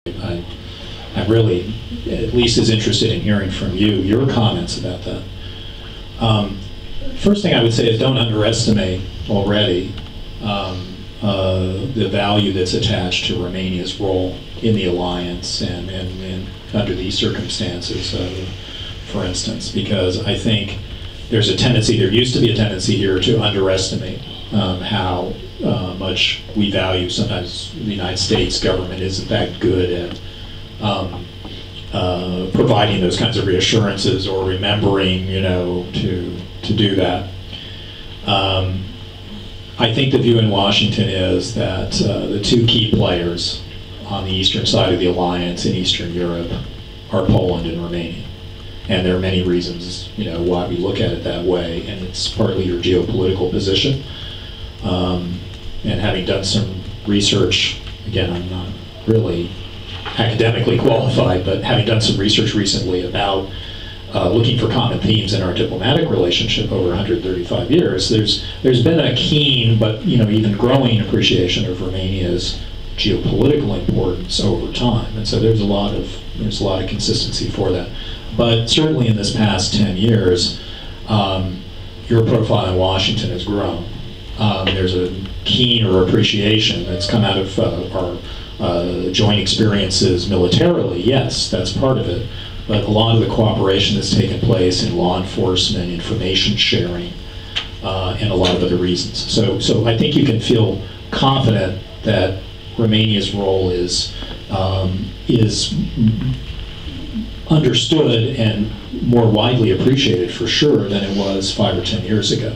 I'm really at least as interested in hearing from you, your comments about that. First thing I would say is don't underestimate already the value that's attached to Romania's role in the alliance and under these circumstances, for instance, because I think there's a tendency, there used to be a tendency here to underestimate how much we value, sometimes the United States government isn't that good at providing those kinds of reassurances or remembering, to do that. I think the view in Washington is that the two key players on the eastern side of the alliance in Eastern Europe are Poland and Romania. And there are many reasons, why we look at it that way, and it's partly your geopolitical position. And having done some research, again, I'm not really academically qualified, but having done some research recently about looking for common themes in our diplomatic relationship over 135 years, there's been a keen but even growing appreciation of Romania's geopolitical importance over time, and so there's a lot of consistency for that. But certainly in this past 10 years, your profile in Washington has grown. There's a keener appreciation that's come out of our joint experiences militarily. Yes, that's part of it. But a lot of the cooperation that's taken place in law enforcement, information sharing, and a lot of other reasons. So I think you can feel confident that Romania's role is understood and more widely appreciated for sure than it was 5 or 10 years ago.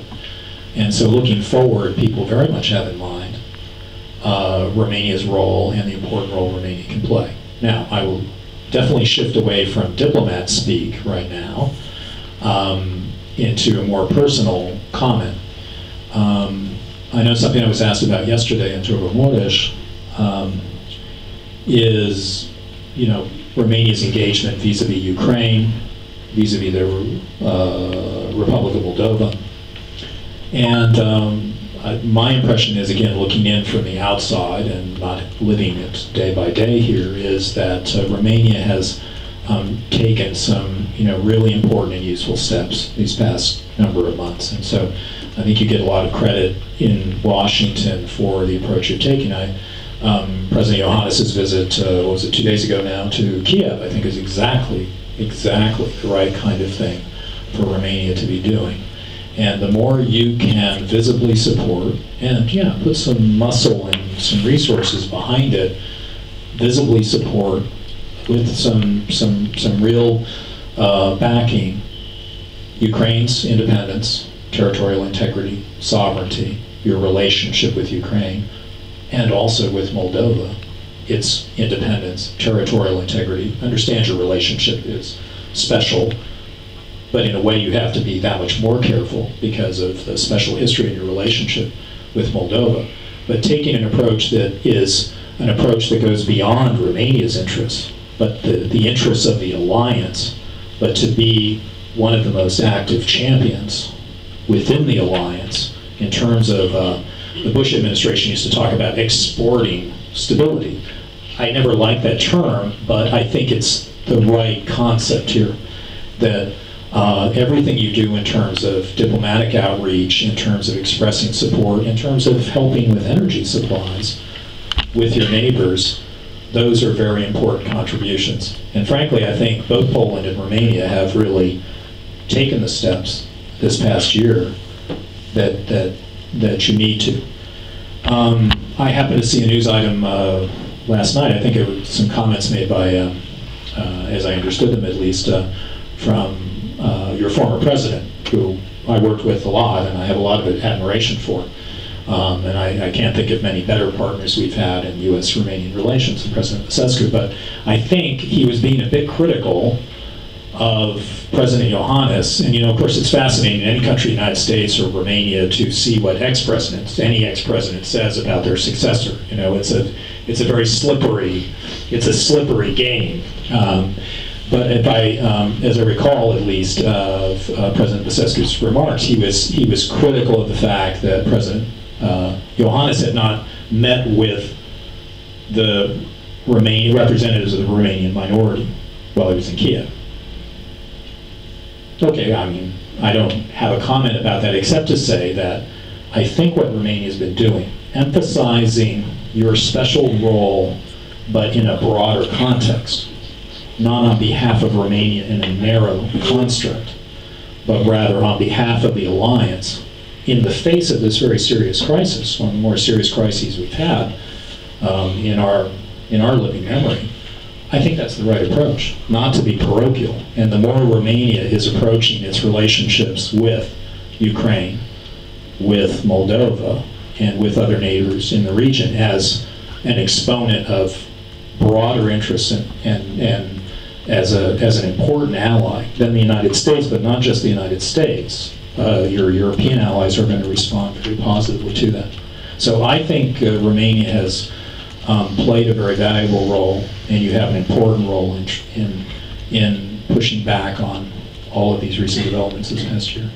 And so looking forward, people very much have in mind Romania's role and the important role Romania can play. Now, I will definitely shift away from diplomat speak right now into a more personal comment. I know something I was asked about yesterday in Turbo-Morish is, Romania's engagement vis-a-vis Ukraine, vis-a-vis the Republic of Moldova. And my impression is, again, looking in from the outside and not living it day by day here, is that Romania has taken some, really important and useful steps these past number of months. And so I think you get a lot of credit in Washington for the approach you're taking. President Iohannis's visit, what was it, 2 days ago now, to Kiev, I think is exactly the right kind of thing for Romania to be doing. And the more you can visibly support and put some muscle and some resources behind it, visibly support with some real backing Ukraine's independence, territorial integrity, sovereignty, your relationship with Ukraine, and also with Moldova, its independence, territorial integrity. Understand your relationship is special, but in a way you have to be that much more careful because of the special history in your relationship with Moldova. But taking an approach that is an approach that goes beyond Romania's interests, but the interests of the alliance, but to be one of the most active champions within the alliance in terms of the Bush administration used to talk about exporting stability. I never liked that term, but I think it's the right concept here, that everything you do in terms of diplomatic outreach, in terms of expressing support, in terms of helping with energy supplies with your neighbors, those are very important contributions. And frankly, I think both Poland and Romania have really taken the steps this past year that you need to. I happened to see a news item last night. I think it was some comments made by, as I understood them at least, from your former president, who I worked with a lot and I have a lot of admiration for. And I can't think of many better partners we've had in U.S.-Romanian relations than President Basescu, but I think he was being a bit critical of President Iohannis. And of course it's fascinating in any country, the United States or Romania, to see what any ex-president says about their successor. It's a very slippery game. But as I recall, at least, of President Basescu's remarks, he was critical of the fact that President Iohannis had not met with the representatives of the Romanian minority while he was in Kiev. Okay, I mean, I don't have a comment about that except to say that I think what Romania has been doing, emphasizing your special role, but in a broader context, not on behalf of Romania in a narrow construct, but rather on behalf of the alliance in the face of this very serious crisis, one of the more serious crises we've had in our living memory. I think that's the right approach, not to be parochial. And the more Romania is approaching its relationships with Ukraine, with Moldova, and with other neighbors in the region as an exponent of broader interests and as an important ally than the United States, but not just the United States. Your European allies are going to respond very positively to that. So I think Romania has played a very valuable role, and you have an important role in pushing back on all of these recent developments this past year.